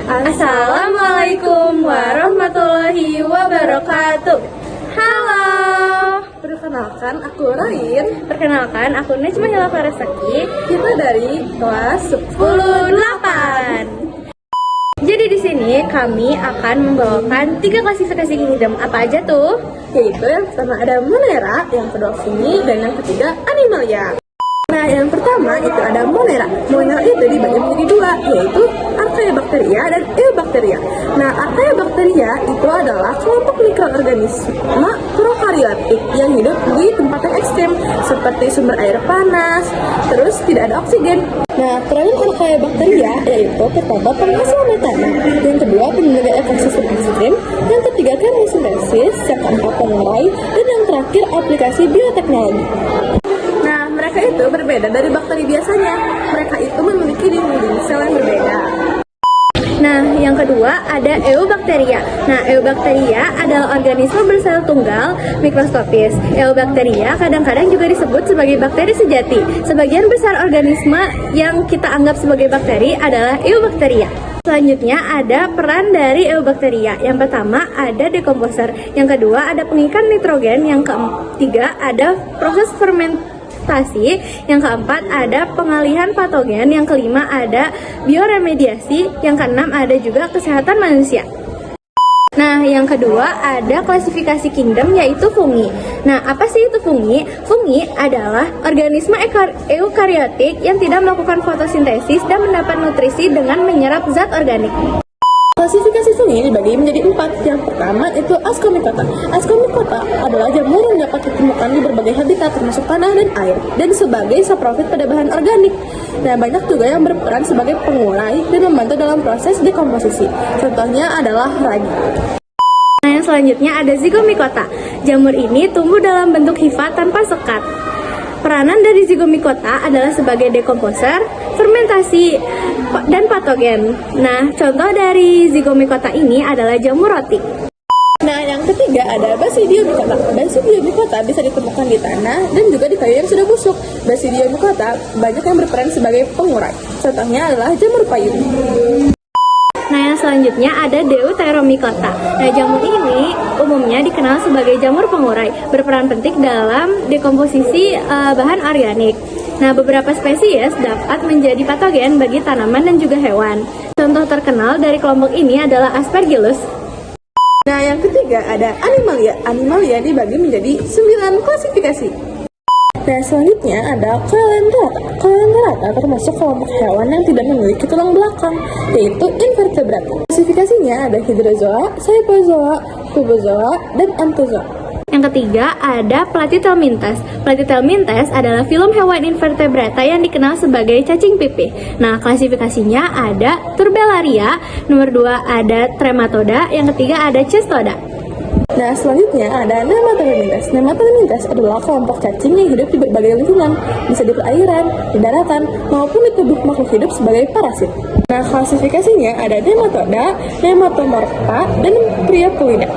Assalamualaikum warahmatullahi wabarakatuh. Halo. Perkenalkan, aku Rain. Perkenalkan, aku Najma Hilal Faresaki. Kita dari kelas 10-8. Jadi di sini kami akan membawakan 3 klasifikasi kingdom. Apa aja tuh? Yaitu yang pertama ada Monera, yang kedua Fungi, dan yang ketiga Animalia. Nah, yang pertama itu ada Monera. Monera itu dibagi menjadi 2, yaitu Archaeobacteria dan Eubacteria. Nah, Archaeobacteria itu adalah kelompok mikroorganisme prokaryotik yang hidup di tempat yang ekstrim, seperti sumber air panas, terus tidak ada oksigen. Nah, peran Archaeobacteria yaitu pertama penghasil metana, yang kedua penjaga ekosistem ekstrim, yang ketiga kemosintesis, yang keempat pengurai, dan yang terakhir aplikasi bioteknologi. Nah, mereka itu berbeda dari bakteri biasanya. Mereka itu memiliki dinding sel yang berbeda. Nah, yang kedua ada Eubacteria. Nah, Eubacteria adalah organisme bersel tunggal mikroskopis. Eubacteria kadang-kadang juga disebut sebagai bakteri sejati. Sebagian besar organisme yang kita anggap sebagai bakteri adalah Eubacteria. Selanjutnya ada peran dari Eubacteria. Yang pertama ada dekomposer. Yang kedua ada pengikat nitrogen. Yang ketiga ada proses fermentasi. Yang keempat ada pengalihan patogen. Yang kelima ada bioremediasi. Yang keenam ada juga kesehatan manusia. Nah, yang kedua ada klasifikasi kingdom yaitu fungi. Nah, apa sih itu fungi? Fungi adalah organisme eukariotik yang tidak melakukan fotosintesis dan mendapat nutrisi dengan menyerap zat organik. Klasifikasi fungi dibagi menjadi 4. Yang pertama itu Ascomycota. Ascomycota adalah jamur yang dapat ditemukan di berbagai habitat termasuk tanah dan air, dan sebagai saprofit pada bahan organik. Nah, banyak juga yang berperan sebagai pengurai dan membantu dalam proses dekomposisi. Contohnya adalah ragi. Nah, yang selanjutnya ada Zygomycota. Jamur ini tumbuh dalam bentuk hifa tanpa sekat. Peranan dari Zygomycota adalah sebagai dekomposer, fermentasi, dan patogen. Nah, contoh dari Zygomycota ini adalah jamur roti. Nah, yang ketiga ada Basidiomycota. Basidiomycota bisa ditemukan di tanah dan juga di kayu yang sudah busuk. Basidiomycota banyak yang berperan sebagai pengurai. Contohnya adalah jamur payung. Nah, yang selanjutnya ada Deuteromycota. Nah, jamur ini umumnya dikenal sebagai jamur pengurai, berperan penting dalam dekomposisi bahan organik. Nah, beberapa spesies dapat menjadi patogen bagi tanaman dan juga hewan. Contoh terkenal dari kelompok ini adalah Aspergillus. Nah, yang ketiga ada Animalia. Animalia dibagi menjadi 9 klasifikasi. Nah, selanjutnya ada Coelenterata. Coelenterata termasuk kelompok hewan yang tidak memiliki tulang belakang, yaitu invertebrata. Klasifikasinya ada Hydrozoa, Cyphozoa, Cubozoa, dan Anthozoa. Yang ketiga ada Platyhelminthes. Platyhelminthes adalah filum hewan invertebrata yang dikenal sebagai cacing pipih. Nah, klasifikasinya ada Turbellaria, nomor 2 ada Trematoda, yang ketiga ada Cestoda. Nah, selanjutnya ada Nematohelminthes. Nematohelminthes adalah kelompok cacing yang hidup di berbagai lingkungan, bisa di perairan, di daratan, maupun di tubuh makhluk hidup sebagai parasit. Nah, klasifikasinya ada Nematoda, Nematomorpha, dan Priapulida.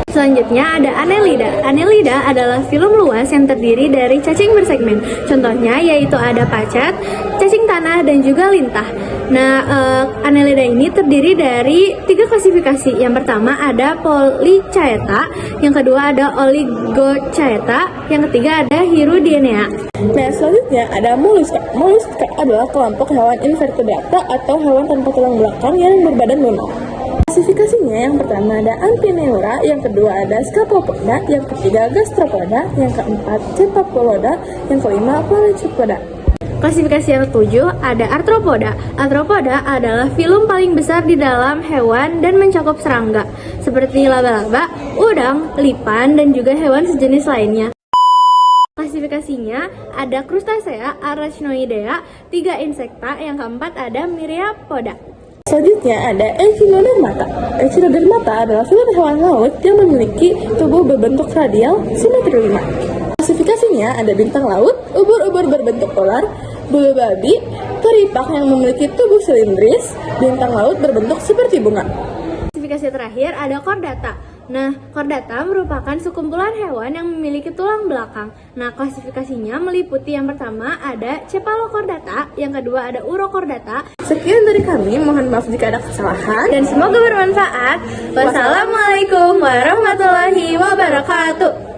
Selanjutnya ada Annelida. Annelida adalah filum luas yang terdiri dari cacing bersegmen. Contohnya yaitu ada pacat, cacing tanah, dan juga lintah. Nah, Annelida ini terdiri dari 3 klasifikasi. Yang pertama ada Polychaeta, yang kedua ada Oligochaeta, yang ketiga ada Hirudinea. Nah, selanjutnya ada Mollusca. Mollusca adalah kelompok hewan invertebrata atau hewan tanpa tulang belakang yang berbadan lunak. Klasifikasinya yang pertama ada Amphineura, yang kedua ada Scapopoda, yang ketiga Gastropoda, yang keempat Cephalopoda, yang kelima Polychaetopoda. Klasifikasi yang ketujuh ada Arthropoda. Arthropoda adalah filum paling besar di dalam hewan dan mencakup serangga, seperti laba-laba, udang, lipan, dan juga hewan sejenis lainnya. Klasifikasinya ada Crustacea, Arachnoidea, 3 insekta, yang keempat ada Myriapoda. Selanjutnya ada Echinodermata. Echinodermata adalah filum hewan laut yang memiliki tubuh berbentuk radial simetri 5. Klasifikasinya ada bintang laut, ubur-ubur berbentuk polar, bulu babi, teripak yang memiliki tubuh silindris, bintang laut berbentuk seperti bunga. Klasifikasi terakhir ada Chordata. Nah, chordata merupakan sekumpulan hewan yang memiliki tulang belakang. Nah, klasifikasinya meliputi yang pertama ada cephalochordata, yang kedua ada urochordata, Sekian dari kami, mohon maaf jika ada kesalahan. dan semoga bermanfaat. Wassalamualaikum warahmatullahi wabarakatuh.